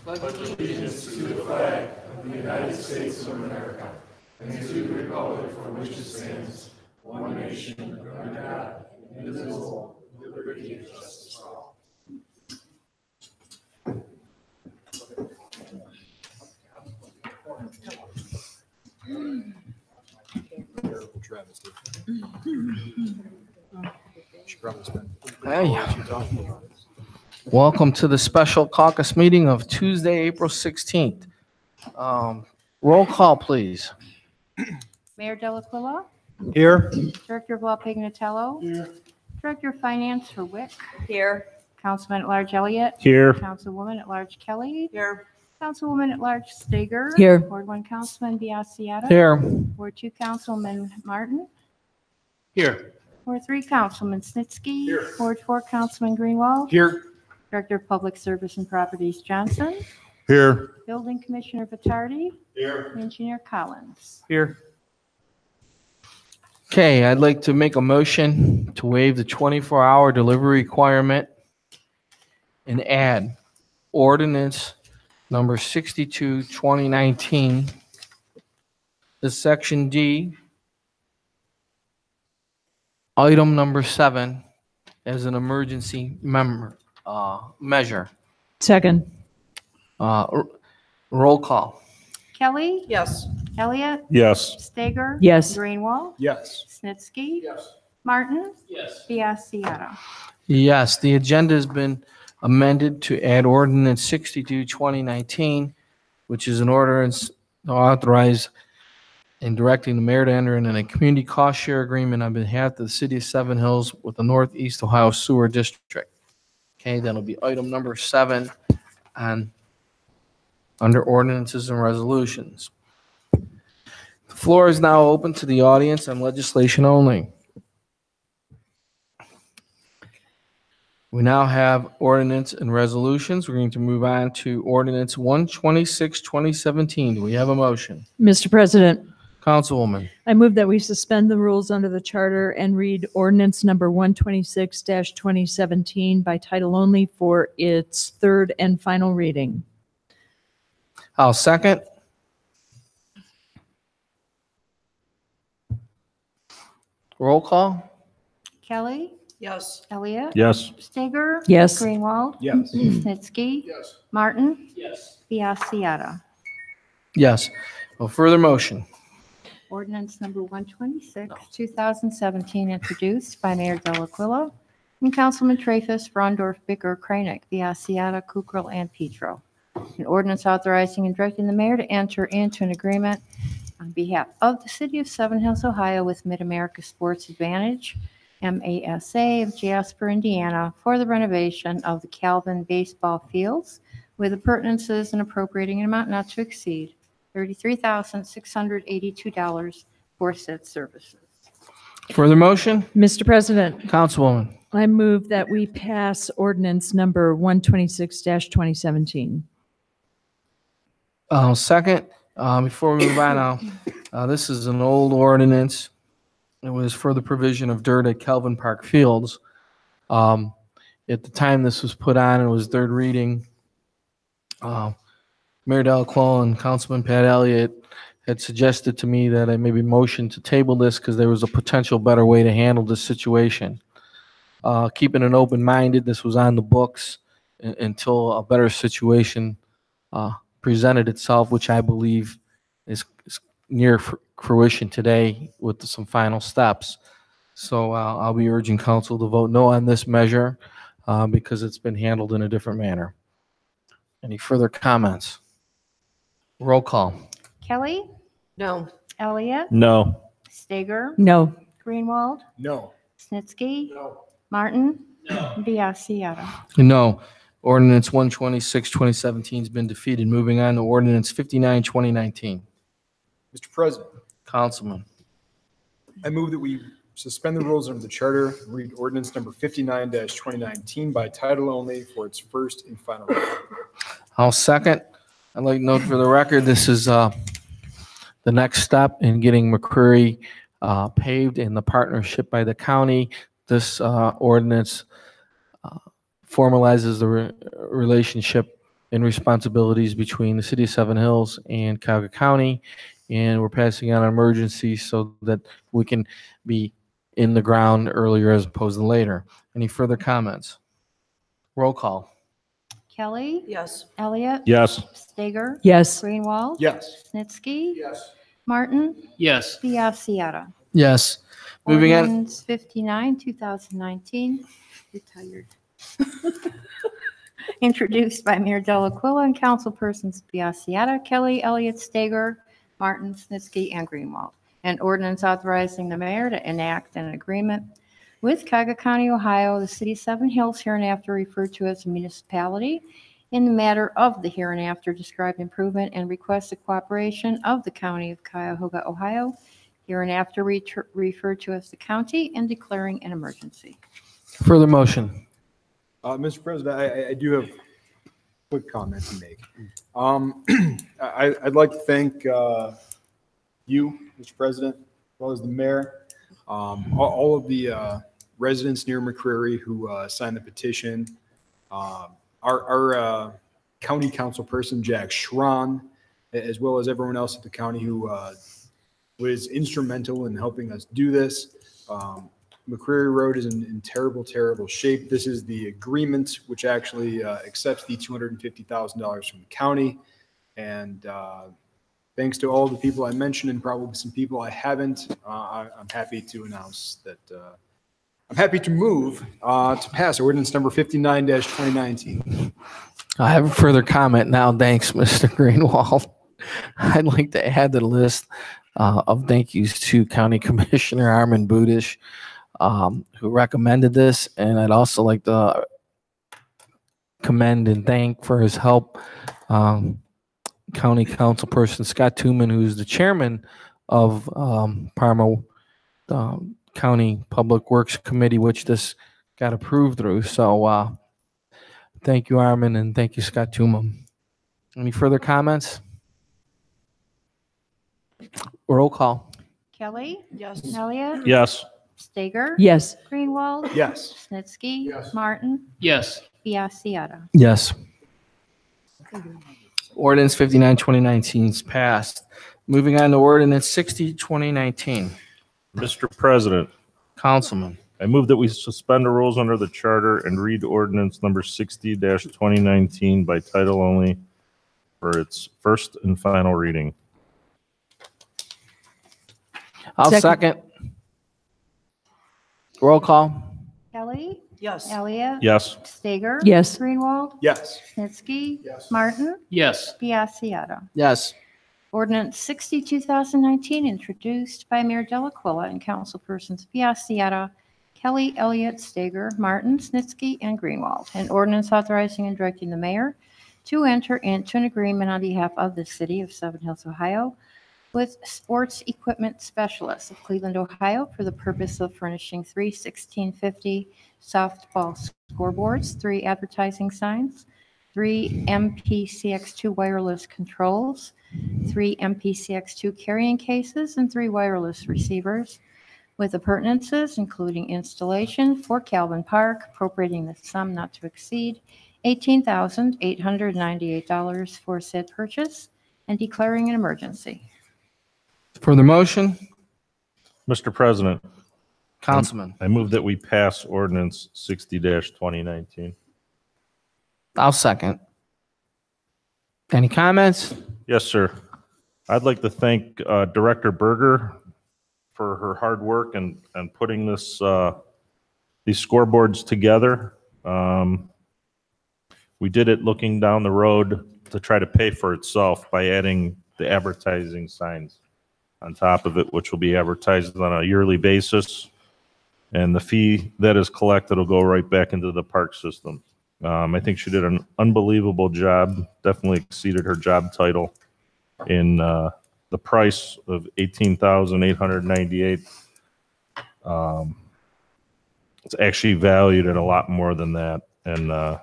pledge allegiance to the flag of the United States of America and to the republic for which it stands, one nation, under God, indivisible, with liberty and justice for all. Hey, welcome to the special caucus meeting of Tuesday, April 16th. Roll call, please. Mayor Delaquila, Here. Director of Law Pignatello. Here. Director of Finance for Wick. Here. Councilman at Large Elliott. Here. Councilwoman at Large Kelly. Here. Councilwoman at Large Stager. Here. Ward 1 Councilman Biassiata. Here. Ward 2 Councilman Martin. Here. Ward 3 Councilman Snitsky. Here. Ward 4 Councilman Greenwald. Here. Director of Public Service and Properties Johnson. Here. Building Commissioner Vitardi. Here. Engineer Collins. Here. Okay, I'd like to make a motion to waive the 24-hour delivery requirement and add ordinance number 62, 2019, to section D, item number 7, as an emergency measure. Second. Roll call. Kelly. Yes. Elliott. Yes. Stager. Yes. Greenwald. Yes. Snitsky. Yes. Martin. Yes. Biassiata. Yes, the agenda has been amended to add ordinance 62, 2019, which is an ordinance to authorize and directing the mayor to enter in a community cost share agreement on behalf of the city of Seven Hills with the Northeast Ohio Sewer District. Okay, that'll be item number 7 under ordinances and resolutions. The floor is now open to the audience on legislation only. We now have ordinance and resolutions. We're going to move on to ordinance 126, 2017. Do we have a motion? Mr. President, Councilwoman. I move that we suspend the rules under the charter and read ordinance number 126-2017 by title only for its third and final reading. I'll second. Roll call. Kelly. Yes. Elliott. Yes. Stager. Yes. Greenwald. Yes. Snitsky. Yes. Martin. Yes. Biassiata. Yes. No further motion. Ordinance number 126, 2017, introduced by Mayor Delaquila and Councilman Traffus, Frondorf, Bicker, Kranek, Biassiata, Kukrow, and Petro. An ordinance authorizing and directing the mayor to enter into an agreement on behalf of the city of Seven Hills, Ohio with Mid-America Sports Advantage, MASA of Jasper, Indiana, for the renovation of the Calvin baseball fields with appurtenances and appropriating an amount not to exceed $33,682 for said services. Further motion? Mr. President, Councilwoman. I move that we pass ordinance number 126-2017. Second. Before we move on, this is an old ordinance. It was for the provision of dirt at Calvin Park Fields. At the time this was put on, it was third reading. Mayor Delaquila and Councilman Pat Elliott had suggested to me that I maybe motion to table this because there was a potential better way to handle this situation. Keeping it open-minded, this was on the books until a better situation presented itself, which I believe is near fruition today with some final steps. So I'll be urging council to vote no on this measure because it's been handled in a different manner. Any further comments? Roll call. Kelly. No. Elliott. No. Stager. No. Greenwald. No. Snitsky. No. Martin. Biassiata. No. Ordinance 126, 2017 has been defeated. Moving on to ordinance 59, 2019. Mr. President, Councilman. I move that we suspend the rules under the charter and read ordinance number 59-2019 by title only for its first and final reading. I'll second. I'd like to note for the record, this is the next step in getting McCreary paved in the partnership by the county. This ordinance formalizes the relationship and responsibilities between the city of Seven Hills and Cuyahoga County. And we're passing out an emergency so that we can be in the ground earlier as opposed to later. Any further comments? Roll call. Kelly. Yes. Elliott. Yes. Stager. Yes. Greenwald. Yes. Snitsky. Yes. Martin. Yes. Biassiata. Yes. Moving on. Ordinance 59, 2019, retired. Introduced by Mayor Delaquila and councilpersons Biassiata, Kelly, Elliott, Stager, Martin, Snitsky, and Greenwald. An ordinance authorizing the mayor to enact an agreement with Cuyahoga County, Ohio, the city of Seven Hills, hereinafter referred to as a municipality, in the matter of the hereinafter described improvement, and request the cooperation of the county of Cuyahoga, Ohio, hereinafter referred to as the county, and declaring an emergency. Further motion. Mr. President, I do have a quick comment to make. I'd like to thank you, Mr. President, as well as the mayor, all of the residents near McCreary who signed the petition, our county council person, Jack Schron, as well as everyone else at the county who was instrumental in helping us do this. McCreary Road is in terrible, terrible shape. This is the agreement which actually accepts the $250,000 from the county. And thanks to all the people I mentioned and probably some people I haven't, I'm happy to announce that I'm happy to move to pass ordinance number 59-2019. I have a further comment now. Thanks, Mr. Greenwald. I'd like to add to the list of thank yous to County Commissioner Armin Budish, who recommended this. And I'd also like to commend and thank for his help County Councilperson Scott Tooman, who's the chairman of Parma County Public Works Committee, which this got approved through. So thank you, Armin, and thank you, Scott Tooman. Any further comments? Roll call. Kelly. Yes. Elliott. Yes. Stager. Yes. Greenwald. Yes. Snitsky. Yes. Martin. Yes. Biassiata. Yes. Ordinance 59, 2019 is passed. Moving on to ordinance 60, 2019. Mr. President, Councilman. I move that we suspend the rules under the charter and read ordinance number 60-2019 by title only for its first and final reading. I'll Second. second. Roll call. Kelly. Yes. Elliott. Yes. Stager. Yes. Greenwald. Yes. Snitsky. Yes. Martin. Yes. Biassiata. Yes. Ordinance 60, 2019, introduced by Mayor Delaquila and councilpersons Biassiata, Kelly, Elliott, Stager, Martin, Snitsky, and Greenwald. An ordinance authorizing and directing the mayor to enter into an agreement on behalf of the city of Seven Hills, Ohio, with Sports Equipment Specialists of Cleveland, Ohio, for the purpose of furnishing 3 1650 softball scoreboards, 3 advertising signs, 3 MPCX2 wireless controls, 3 MPCX2 carrying cases, and 3 wireless receivers, with appurtenances including installation for Calvin Park, appropriating the sum not to exceed $18,898 for said purchase, and declaring an emergency. Further motion. Mr. President, Councilman. I move that we pass ordinance 60-2019. I'll second. Any comments? Yes, sir. I'd like to thank Director Berger for her hard work and putting this these scoreboards together. We did it looking down the road to try to pay for itself by adding the advertising signs on top of it, which will be advertised on a yearly basis. And the fee that is collected will go right back into the park system. I think she did an unbelievable job, definitely exceeded her job title in the price of $18,898. It's actually valued at a lot more than that. And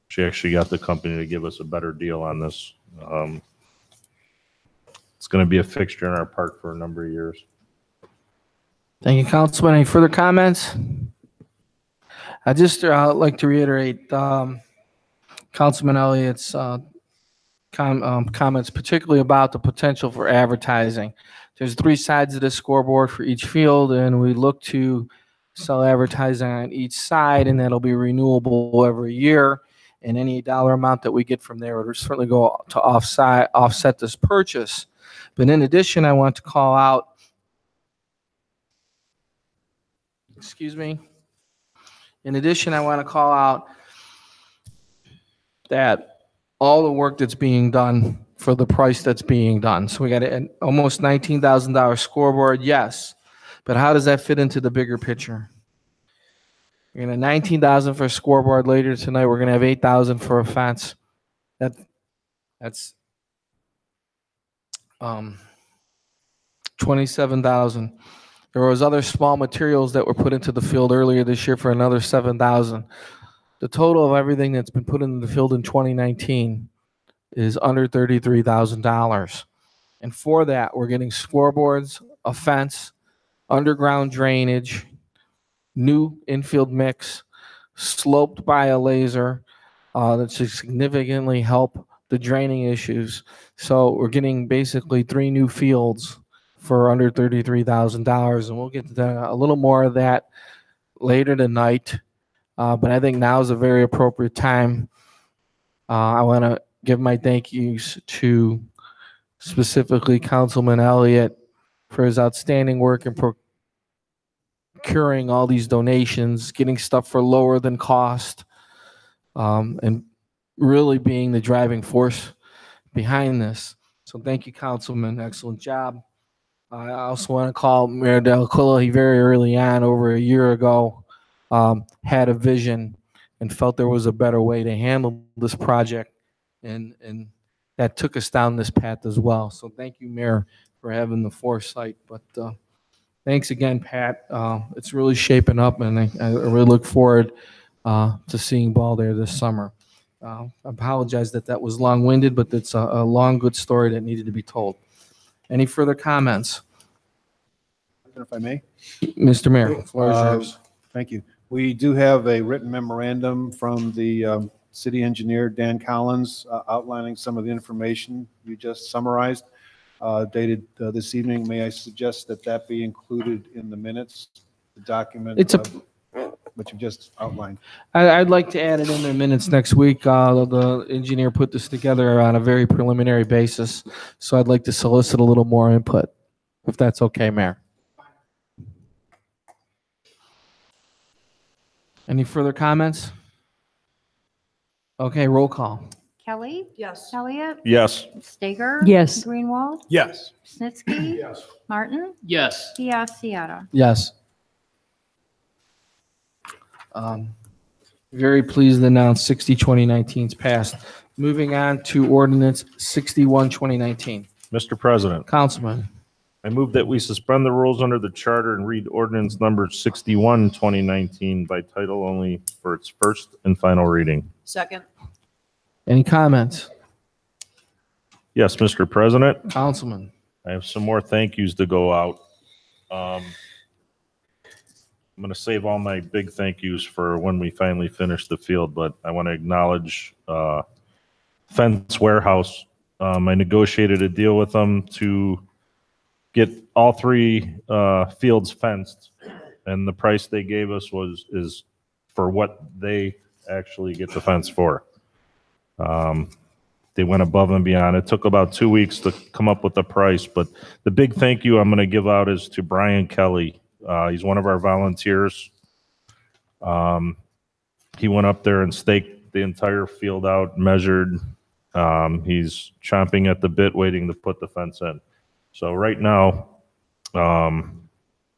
she actually got the company to give us a better deal on this. It's going to be a fixture in our park for a number of years. Thank you, Councilman. Any further comments? I just like to reiterate, Councilman Elliott's comments, particularly about the potential for advertising. There's 3 sides of this scoreboard for each field, and we look to sell advertising on each side, and that'll be renewable every year. And any dollar amount that we get from there would certainly go to offset this purchase. But in addition, I want to call out, in addition, I want to call out that all the work that's being done for the price that's being done. So we got an almost $19,000 scoreboard, yes. But how does that fit into the bigger picture? You're going to have $19,000 for a scoreboard. Later tonight, we're going to have $8,000 for a fence. That's $27,000. There was other small materials that were put into the field earlier this year for another $7,000. The total of everything that's been put into the field in 2019 is under $33,000. And for that, we're getting scoreboards, a fence, underground drainage, new infield mix, sloped by a laser that should significantly help the draining issues. So we're getting basically 3 new fields for under $33,000, and we'll get to a little more of that later tonight. But I think now is a very appropriate time. I want to give my thank yous to specifically Councilman Elliott for his outstanding work in procuring all these donations, getting stuff for lower than cost, and really being the driving force behind this. So thank you, Councilman. Excellent job. I also want to call Mayor Delaquila. He very early on, over a year ago, had a vision and felt there was a better way to handle this project, and that took us down this path as well. So thank you, Mayor, for having the foresight. But thanks again, Pat. It's really shaping up, and I really look forward to seeing ball there this summer. I apologize that was long-winded, but it's a long, good story that needed to be told. Any further comments? If I may. Mr. Mayor, the floor is yours. Thank you. We do have a written memorandum from the city engineer, Dan Collins, outlining some of the information you just summarized, dated this evening. May I suggest that be included in the minutes, the document? What you just outlined. I'd like to add it in the minutes next week. The engineer put this together on a very preliminary basis, so I'd like to solicit a little more input, if that's okay, Mayor. Any further comments? Okay, roll call. Kelly? Yes. Elliott? Yes. Stager? Yes. Greenwald? Yes. Snitsky? Yes. Martin? Yes. Biassiata. Yes. Very pleased to announce 60-2019 is passed. Moving on to ordinance 61-2019. Mr. President, Councilman. I move that we suspend the rules under the charter and read ordinance number 61, 2019 by title only for its first and final reading. Second. Any comments? Yes, Mr. President, Councilman. I have some more thank yous to go out. I'm going to save all my big thank yous for when we finally finish the field, but I want to acknowledge Fence Warehouse. I negotiated a deal with them to get all 3 fields fenced, and the price they gave us is for what they actually get the fence for. They went above and beyond. It took about 2 weeks to come up with the price, but the big thank you I'm going to give out is to Brian Kelly. He's one of our volunteers. He went up there and staked the entire field out, measured. He's chomping at the bit, waiting to put the fence in. So right now,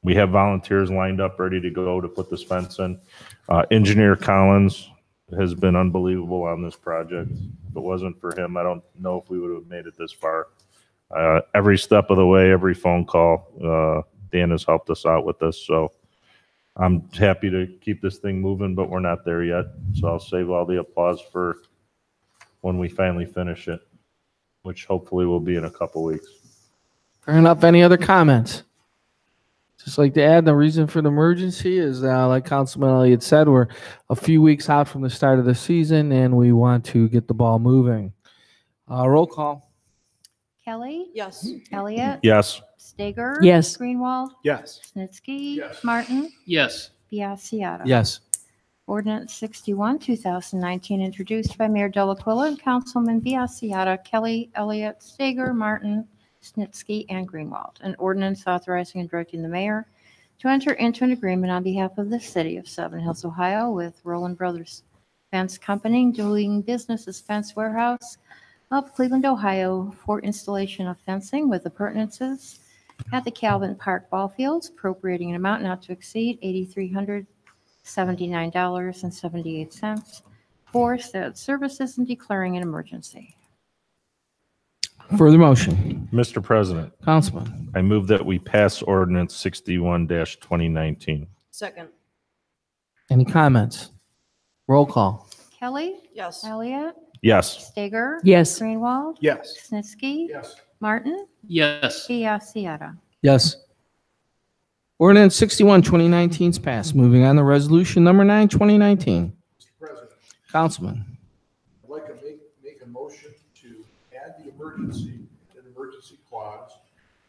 we have volunteers lined up, ready to go to put this fence in. Engineer Collins has been unbelievable on this project. If it wasn't for him, I don't know if we would have made it this far. Every step of the way, every phone call, Dan has helped us out with this. So I'm happy to keep this thing moving, but we're not there yet. So I'll save all the applause for when we finally finish it, which hopefully will be in a couple weeks. Fair enough. Any other comments? Just like to add, the reason for the emergency is, like Councilman Elliott said, we're a few weeks out from the start of the season and we want to get the ball moving. Roll call. Kelly. Yes. Elliott. Yes. Stager. Yes. Greenwald. Yes. Snitsky. Yes. Martin. Yes. Biassiata. Yes. Ordinance 61, 2019, introduced by Mayor Delaquila and Councilman Biassiata, Kelly, Elliott, Stager, Martin, Snitsky, and Greenwald. An ordinance authorizing and directing the mayor to enter into an agreement on behalf of the city of Seven Hills, Ohio, with Roland Brothers Fence Company, doing business as Fence Warehouse of Cleveland, Ohio, for installation of fencing with appurtenances at the Calvin Park Ball Fields, appropriating an amount not to exceed $8,379.78 for said services and declaring an emergency. Further motion. Mr. President, Councilman. I move that we pass ordinance 61-2019. Second. Any comments? Roll call. Kelly. Yes. Elliott. Yes. Stager. Yes. Greenwald. Yes. Snitsky. Yes. Martin. Yes. Biassiata. Yes. Ordinance 61, 2019 is passed. Moving on to resolution number 9, 2019. Mr. President, Councilman. I'd like to make a motion to add the emergency clause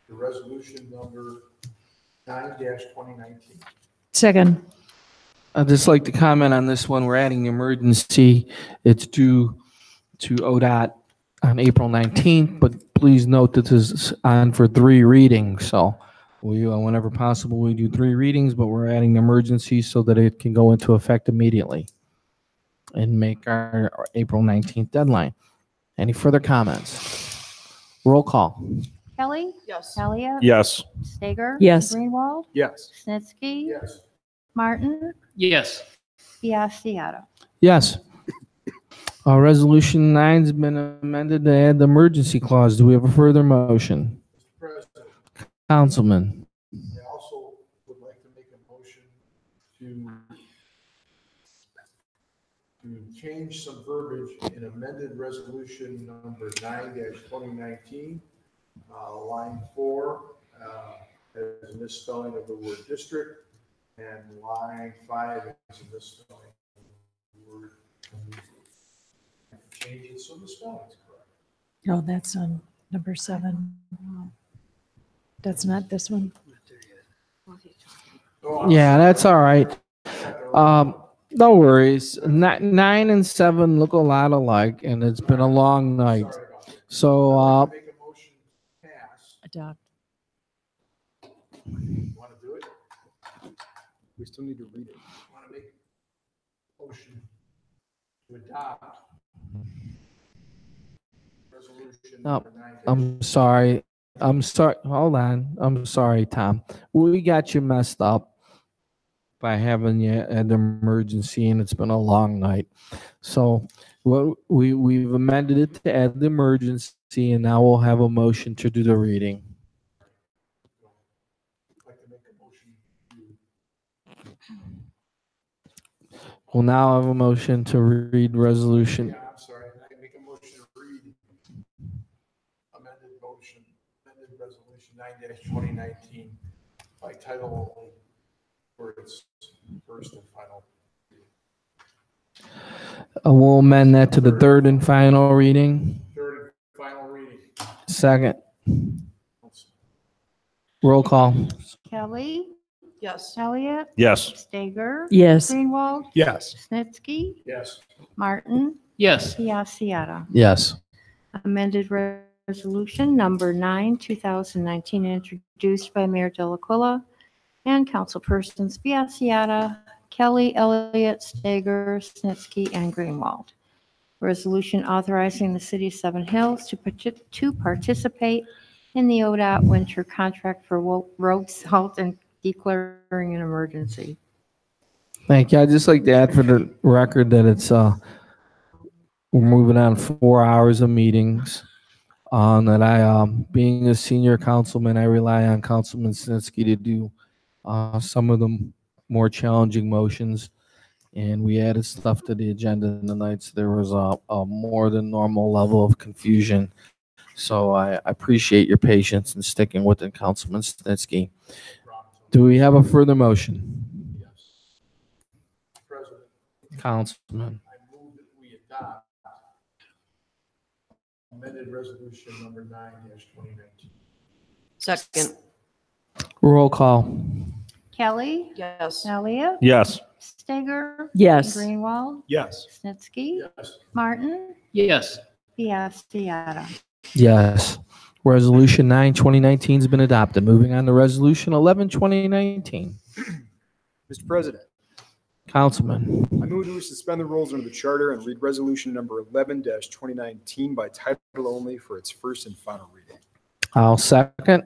to resolution number 9-2019. Second. I'd just like to comment on this one. We're adding the emergency. It's due to ODOT on April 19th, but please note that this is on for 3 readings. So we, whenever possible, we do 3 readings, but we're adding the emergency so that it can go into effect immediately and make our April 19th deadline. Any further comments? Roll call. Kelly. Yes. Elliott. Yes. Stager. Yes. Greenwald. Yes. Snitsky. Yes. Martin. Yes. Biassiata. Yes. Resolution 9's been amended to add the emergency clause. Do we have a further motion? Mr. President, Councilman. I also would like to make a motion to change some verbiage in amended resolution number 9-2019, line 4, as a misspelling of the word district, and line 5 is a misspelling of the word community. Change it so the spelling's correct. No, that's on number 7. That's not this one. Yeah, that's all right. No worries. 9 and 7 look a lot alike, and it's been a long night. Sorry about that. So, I'd like to make a motion to pass. Adopt. You want to do it? We still need to read it. Want to make a motion to adopt resolution No, number 9. I'm sorry. Hold on. I'm sorry, Tom. We got you messed up by having you an emergency, and it's been a long night. So we've amended it to add the emergency, and now we'll have a motion to do the reading. I'd like to make a motion to, We'll now have a motion to read resolution. yeah, I'm sorry, I make a motion to read amended resolution 9-2019 by title only for its first and final. We'll amend that to the 3rd and final reading. Third and final reading. Second. Roll call. Kelly. Yes. Elliott. Yes. Stager. Yes. Greenwald. Yes. Snitsky. Yes. Martin. Yes. Biassiata. Yes. Amended resolution number 9, 2019, introduced by Mayor Delaquila and councilpersons Biassiata, Kelly, Elliott, Stager, Snitsky, and Greenwald. Resolution authorizing the city of Seven Hills to participate in the ODOT winter contract for road salt and declaring an emergency. Thank you. I'd just like to add for the record that it's, we're moving on 4 hours of meetings. That I, being a senior councilman, I rely on Councilman Snitsky to do some of the more challenging motions. And we added stuff to the agenda tonight, so there was a more than normal level of confusion. So I appreciate your patience in sticking with it, Councilman Snitsky. Do we have a further motion? President, Councilman. I move that we adopt amended resolution number 9-2019. Second. Roll call. Kelly. Yes. Elliott. Yes. Steger. Yes. Greenwald. Yes. Snitsky. Yes. Martin. Yes. Biassiata. Yes. Resolution 9, 2019 has been adopted. Moving on to Resolution 11, 2019. Mr. President, Councilman. I move to suspend the rules under the charter and read resolution number 11-2019 by title only for its first and final reading. I'll second.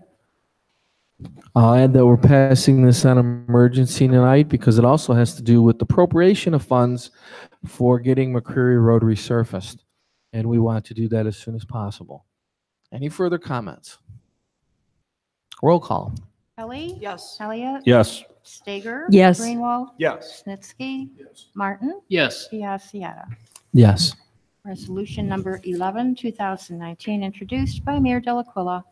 I'll add that we're passing this on emergency tonight because it also has to do with the appropriation of funds for getting McCreary Road resurfaced. And we want to do that as soon as possible. Any further comments? Roll call. Kelly. Yes. Elliott. Yes. Steger. Yes. Greenwald. Yes. Snitsky. Yes. Martin. Yes. Biassiata. Yes. Resolution number 11, 2019, introduced by Mayor Delaquila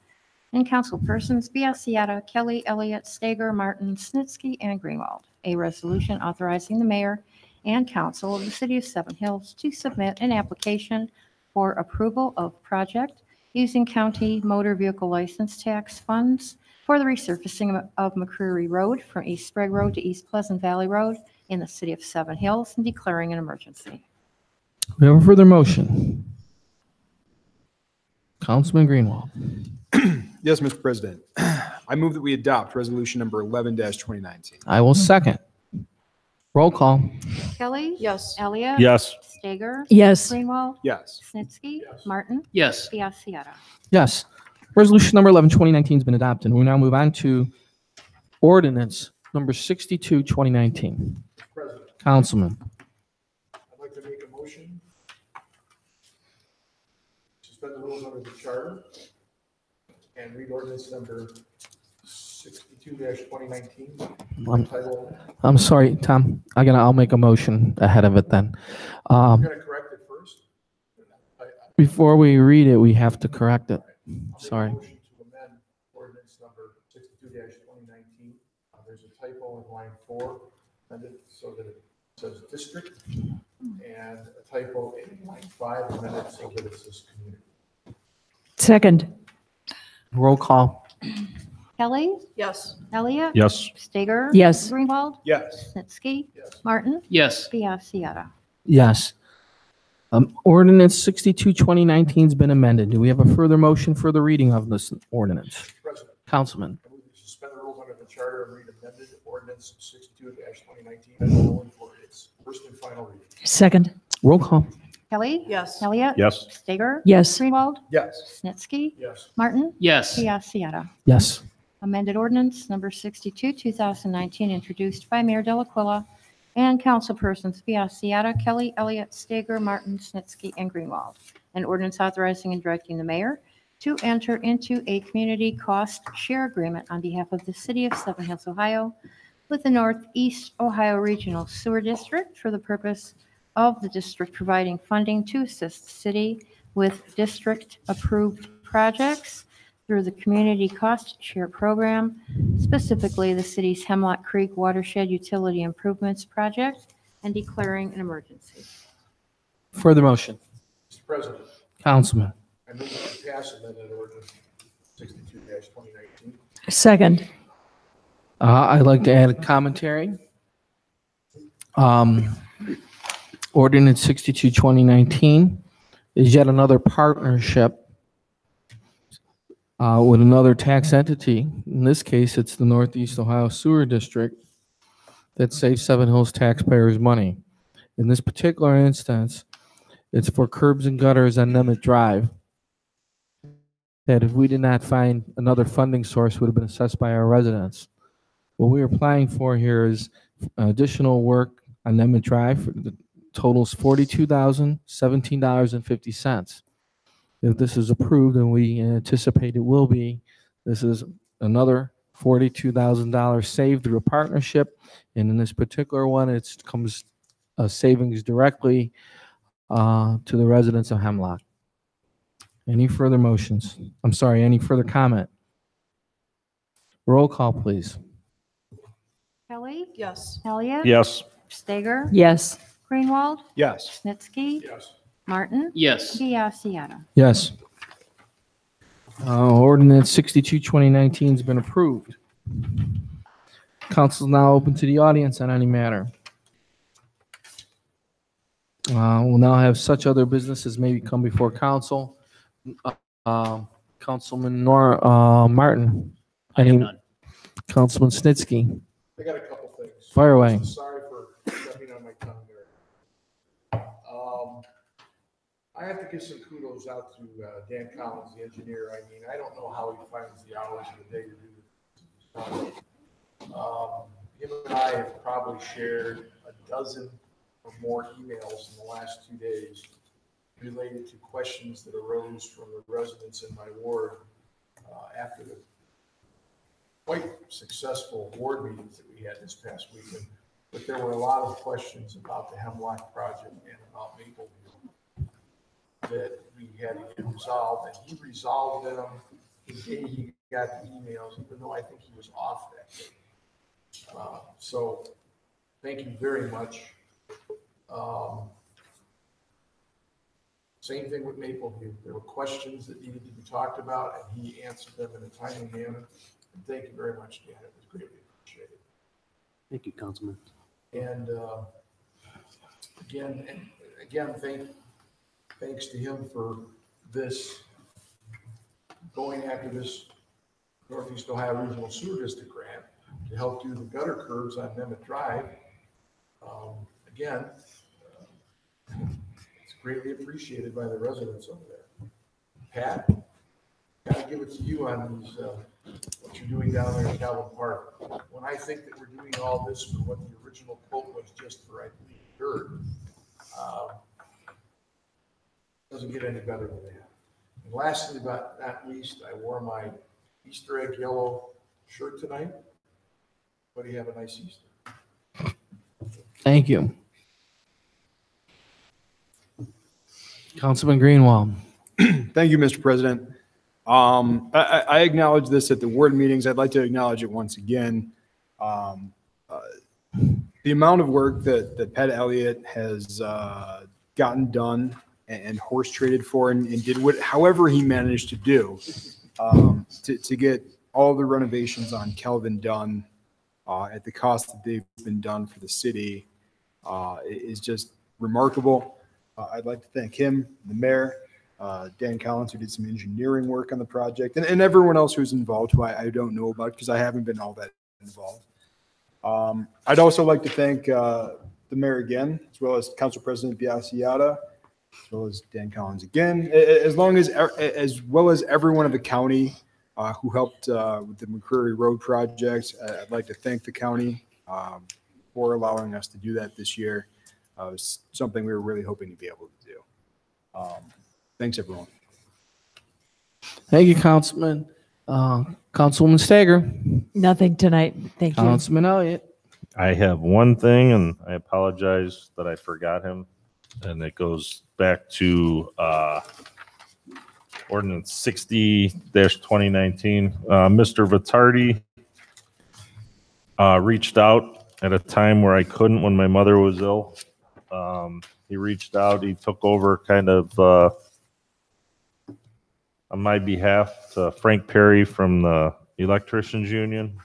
and councilpersons Biassiata, Kelly, Elliott, Steger, Martin, Snitsky, and Greenwald. A resolution authorizing the mayor and council of the city of Seven Hills to submit an application for approval of project using county motor vehicle license tax funds for the resurfacing of McCreary Road from East Sprague Road to East Pleasant Valley Road in the city of Seven Hills and declaring an emergency. We have a further motion. Councilman Greenwald. Yes, Mr. President. I move that we adopt resolution number 11-2019. I will second. Roll call. Kelly. Yes. Elliott. Yes. Steger. Yes. Greenwald. Yes. Snitsky. Yes. Martin. Yes. Biassiata. Yes. Resolution number 11, 2019 has been adopted. We'll now move on to ordinance number 62, 2019. President, Councilman. I'd like to make a motion to suspend the rules under the charter and read ordinance number 62-2019. I'm, Title, I'm sorry, Tom. I'll make a motion ahead of it then. I'm going to correct it first. Before we read it, we have to correct it. I'll make a Sorry. motion to amend ordinance number 62-2019. There's a typo in line 4, amended so that it says district, and a typo in line 5, amended so that it says community. Second. Roll call. Kelly. Yes. Elliott. Yes. Steger. Yes. Greenwald. Yes. Snitsky. Yes. Martin. Yes. Biassiata. Yes. Ordinance 62, 2019 has been amended. Do we have a further motion for the reading of this ordinance? President, Councilman. I move to suspend the rules under the charter and read amended ordinance 62-2019 as only for its first and final reading. Second. Roll call. Kelly. Yes. Elliott. Yes. Steger. Yes. Greenwald. Yes. Snitsky. Yes. Martin. Yes. Biassiata. Yes. Amended ordinance number 62, 2019, introduced by Mayor Delaquila and councilpersons Biassiata, Kelly, Elliott, Steger, Martin, Snitsky, and Greenwald. An ordinance authorizing and directing the mayor to enter into a community cost share agreement on behalf of the city of Seven Hills, Ohio, with the Northeast Ohio Regional Sewer District for the purpose of the district providing funding to assist the city with district-approved projects through the Community Cost Share Program, specifically the city's Hemlock Creek Watershed Utility Improvements Project, and declaring an emergency. Further motion. Mr. President, Councilman. I move that we pass amended ordinance 62-2019. Second. I'd like to add a commentary. Ordinance 62, 2019 is yet another partnership with another tax entity. In this case, it's the Northeast Ohio Sewer District that saves Seven Hills taxpayers money. In this particular instance, it's for curbs and gutters on Nemeth Drive that if we did not find another funding source would have been assessed by our residents. What we're applying for here is additional work on Nemeth Drive. The totals $42,017.50. If this is approved, and we anticipate it will be, this is another $42,000 saved through a partnership. And in this particular one, it comes savings directly to the residents of Hemlock. Any further motions? I'm sorry, any further comment? Roll call, please. Bartley? Yes. Elliot? Yes. Steger? Yes. Greenwald? Yes. Snitsky? Yes. Martin? Yes. Biassiata. Yes. Ordinance 62, 2019 has been approved. Council is now open to the audience on any matter. We'll now have such other businesses maybe come before council. Councilman Martin. I have none. Councilman Snitsky. I got a couple things. Fire away. Sorry for stepping on my tongue there. I have to give some kudos out to Dan Collins, the engineer. I mean, I don't know how he finds the hours of the day to do this. Him and I have probably shared a dozen or more emails in the last 2 days related to questions that arose from the residents in my ward after the quite successful ward meetings that we had this past weekend. But there were a lot of questions about the Hemlock project and about Mapleview that we had to get resolved, and he resolved them the day he got the emails, even though I think he was off that day. So thank you very much. Same thing with Mapleview. There were questions that needed to be talked about, and he answered them in a timely manner. And thank you very much, Dan. It was greatly appreciated. Thank you, Councilman. And again, thanks to him for this, going after this Northeast Ohio Regional Sewer District grant to help do the gutter curbs on Nemeth Drive. Again, it's greatly appreciated by the residents over there. Pat, gotta give it to you on these, what you're doing down there in Calvin Park. When I think that we're doing all this for what the original quote was just for, I believe, dirt, doesn't get any better than that. And lastly, but not least, I wore my Easter egg yellow shirt tonight. Everybody have a nice Easter. Thank you. Councilman Greenwald. Thank you, Mr. President. I acknowledge this at the ward meetings. I'd like to acknowledge it once again. The amount of work that Pat Elliott has gotten done and horse traded for and did however he managed to do to get all the renovations on Calvin done at the cost that they've been done for the city is just remarkable. I'd like to thank him, the mayor, Dan Collins, who did some engineering work on the project, and everyone else who's involved, who I don't know about because I haven't been all that involved. I'd also like to thank the mayor again, as well as Council President Biassiata, as well as Dan Collins again, as well as everyone in the county who helped with the McCreary Road project. I'd like to thank the county for allowing us to do that this year. It was something we were really hoping to be able to do. Thanks, everyone. Thank you, Councilman. Councilwoman Stager. Nothing tonight. Thank you. Councilman Elliott. I have one thing, and I apologize that I forgot him, and it goes back to ordinance 60-2019. Mr. Vitardi reached out at a time where I couldn't when my mother was ill. He reached out, he took over kind of on my behalf to Frank Perry from the Electricians Union.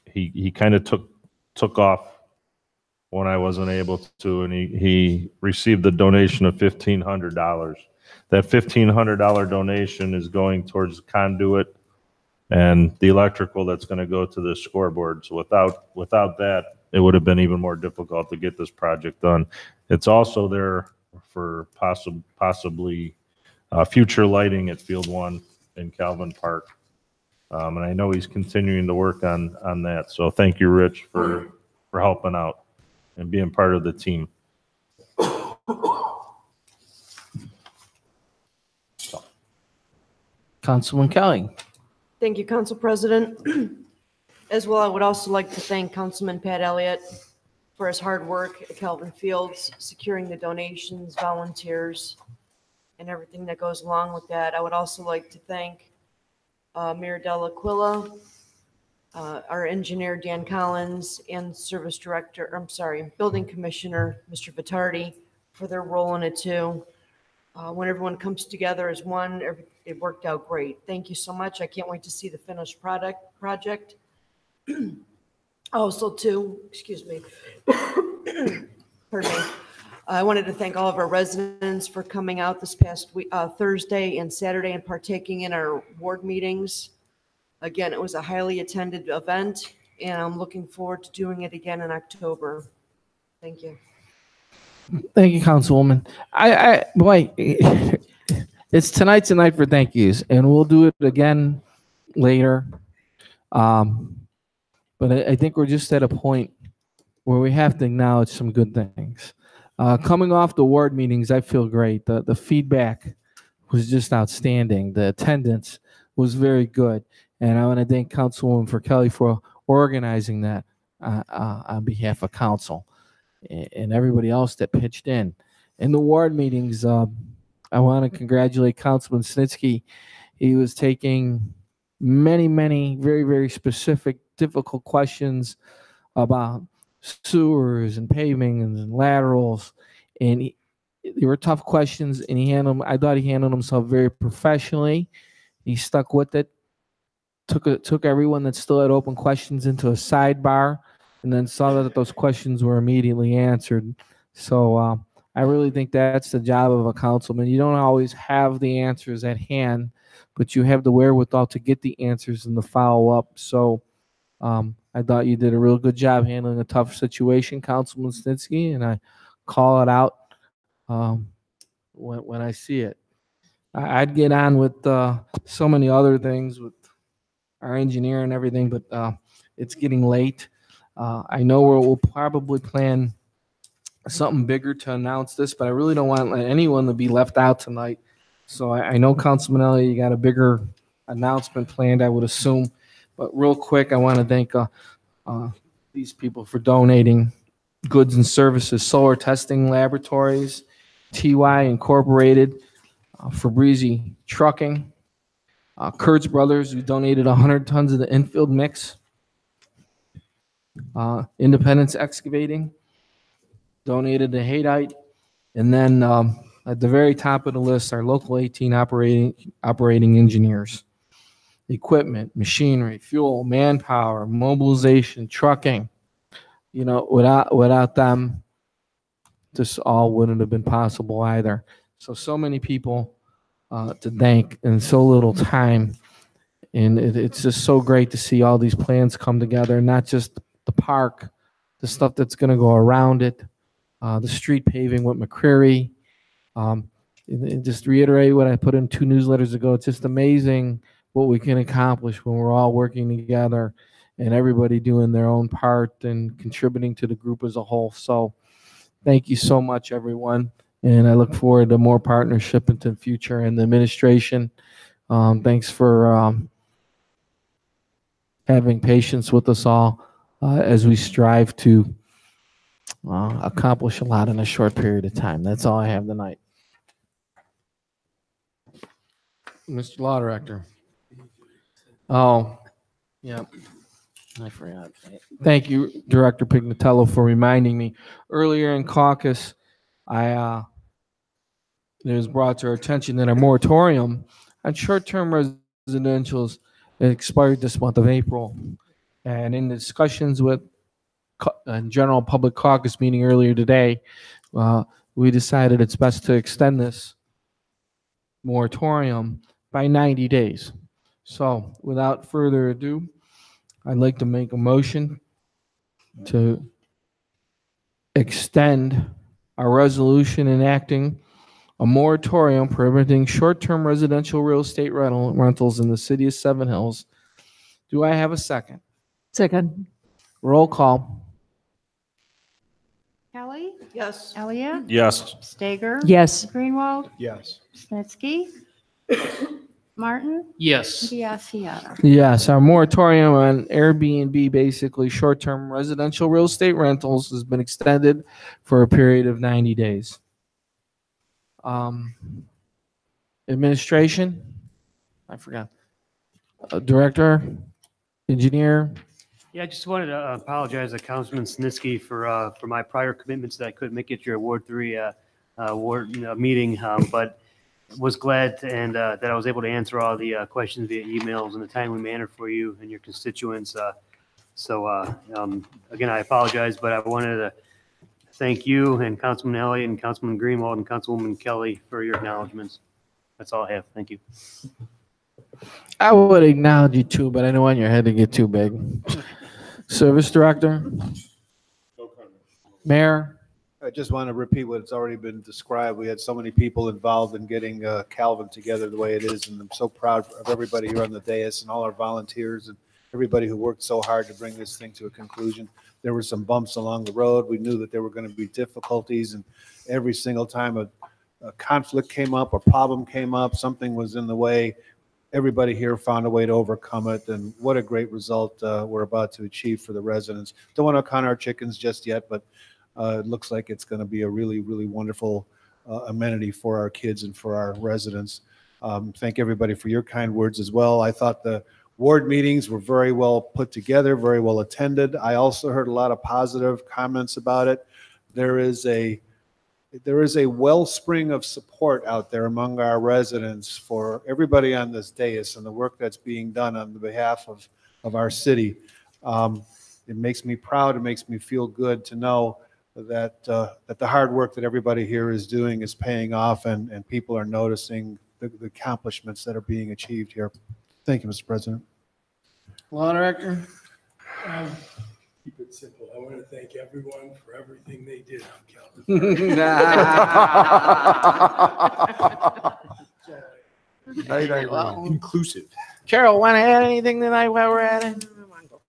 He kind of took off when I wasn't able to, and he received the donation of $1,500. That $1,500 donation is going towards the conduit and the electrical that's going to go to the scoreboard. So without that, it would have been even more difficult to get this project done. It's also there for possibly future lighting at Field 1 in Calvin Park. And I know he's continuing to work on that. So thank you, Rich, for helping out and being part of the team. Councilman Kelly. Thank you, Council President. As well, I would also like to thank Councilman Pat Elliott for his hard work at Calvin Fields, securing the donations, volunteers, and everything that goes along with that. I would also like to thank Mayor Delaquila our engineer, Dan Collins, and service director, building commissioner, Mr. Vitardi, for their role in it too. When everyone comes together as one, it worked out great. Thank you so much. I can't wait to see the finished project. Also too, excuse me. Pardon me. I wanted to thank all of our residents for coming out this past week, Thursday and Saturday, and partaking in our ward meetings. Again, it was a highly attended event, and I'm looking forward to doing it again in October. Thank you. Thank you, Councilwoman. Boy, tonight's a night for thank yous, and we'll do it again later. But I think we're just at a point where we have to acknowledge some good things. Coming off the ward meetings, I feel great. The feedback was just outstanding. The attendance was very good. And I want to thank Councilwoman Kelly for organizing that on behalf of council and everybody else that pitched in. In the ward meetings, I want to congratulate Councilman Snitsky. He was taking many, many very, very specific, difficult questions about sewers and paving and laterals. And they were tough questions, and I thought he handled himself very professionally. He stuck with it. Took everyone that still had open questions into a sidebar, and then saw that those questions were immediately answered. So I really think that's the job of a councilman. You don't always have the answers at hand, but you have the wherewithal to get the answers and the follow up. So I thought you did a real good job handling a tough situation, Councilman Snitsky, and I call it out when I see it. I'd get on with so many other things with our engineer and everything, but it's getting late. I know we'll probably plan something bigger to announce this, but I really don't want anyone to be left out tonight. So I know, Councilman Elliott, you got a bigger announcement planned, I would assume. But real quick, I want to thank these people for donating goods and services: Solar Testing Laboratories, TY Incorporated, Fabrizi Trucking, Kurtz Brothers, who donated 100 tons of the infield mix, Independence Excavating donated the Haydite, and then at the very top of the list, our local 18 operating engineers. Equipment, machinery, fuel, manpower, mobilization, trucking. You know, without them, this all wouldn't have been possible either. So many people to thank in so little time. And it's just so great to see all these plans come together, not just the park, the stuff that's going to go around it, the street paving with McCreary. And just reiterate what I put in 2 newsletters ago. It's just amazing what we can accomplish when we're all working together and everybody doing their own part and contributing to the group as a whole. So thank you so much, everyone. And I look forward to more partnership into the future. And the administration, thanks for having patience with us all as we strive to accomplish a lot in a short period of time. That's all I have tonight. Mr. Law Director. Oh, yeah, I forgot. Thank you, Director Pignatello, for reminding me. Earlier in caucus, it was brought to our attention that our moratorium on short-term residentials expired this month of April. And in the discussions with General Public Caucus meeting earlier today, we decided it's best to extend this moratorium by 90 days. So without further ado, I'd like to make a motion to extend our resolution enacting a moratorium prohibiting short-term residential real estate rentals in the city of Seven Hills. Do I have a second? Second. Roll call. Kelly, Yes. Elliott, Yes. Stager, Yes. Greenwald, Yes. Snitsky, Martin, Yes. Biassiata. Yes, our moratorium on Airbnb, basically short-term residential real estate rentals, has been extended for a period of 90 days. Administration, I forgot. Director, engineer, Yeah, I just wanted to apologize to Councilman Snitsky for my prior commitments that I couldn't make it to your Ward 3 ward meeting, but was glad and that I was able to answer all the questions via emails in a timely manner for you and your constituents. Again, I apologize, but I wanted to thank you and Councilman Elliott and Councilman Greenwald and Councilwoman Kelly for your acknowledgements. That's all I have. Thank you. I would acknowledge you too, but I don't want your head to get too big. Service Director? Mayor? I just want to repeat what's already been described. We had so many people involved in getting Calvin together the way it is, and I'm so proud of everybody here on the dais and all our volunteers and everybody who worked so hard to bring this thing to a conclusion. There were some bumps along the road. We knew that there were going to be difficulties, and every single time a conflict came up, a problem came up, something was in the way, everybody here found a way to overcome it, and what a great result we're about to achieve for the residents. Don't want to count our chickens just yet, but it looks like it's going to be a really, really wonderful amenity for our kids and for our residents. Thank everybody for your kind words as well. I thought the ward meetings were very well put together, very well attended. I also heard a lot of positive comments about it. There is a wellspring of support out there among our residents for everybody on this dais and the work that's being done on the behalf of our city. It makes me proud. It makes me feel good to know that the hard work that everybody here is doing is paying off, and people are noticing the accomplishments that are being achieved here. Thank you, Mr. President. Law Director? Keep it simple. I want to thank everyone for everything they did on Calvin. Well, Inclusive. Carol, want to add anything tonight while we're at it?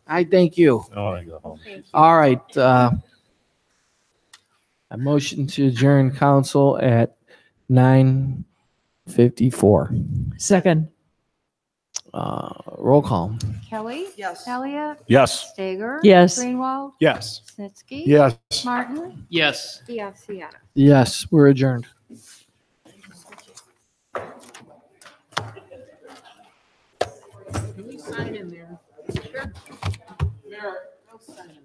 I thank you. Oh, I go home. All right. A motion to adjourn council at 9:54. Second. Roll call. Kelly? Yes. Elliott? Yes. Stager? Yes. Greenwald? Yes. Snitsky? Yes. Martin? Yes. Biassiata. Yes, we're adjourned. Can we sign in there? Sure. Mayor, no sign in there.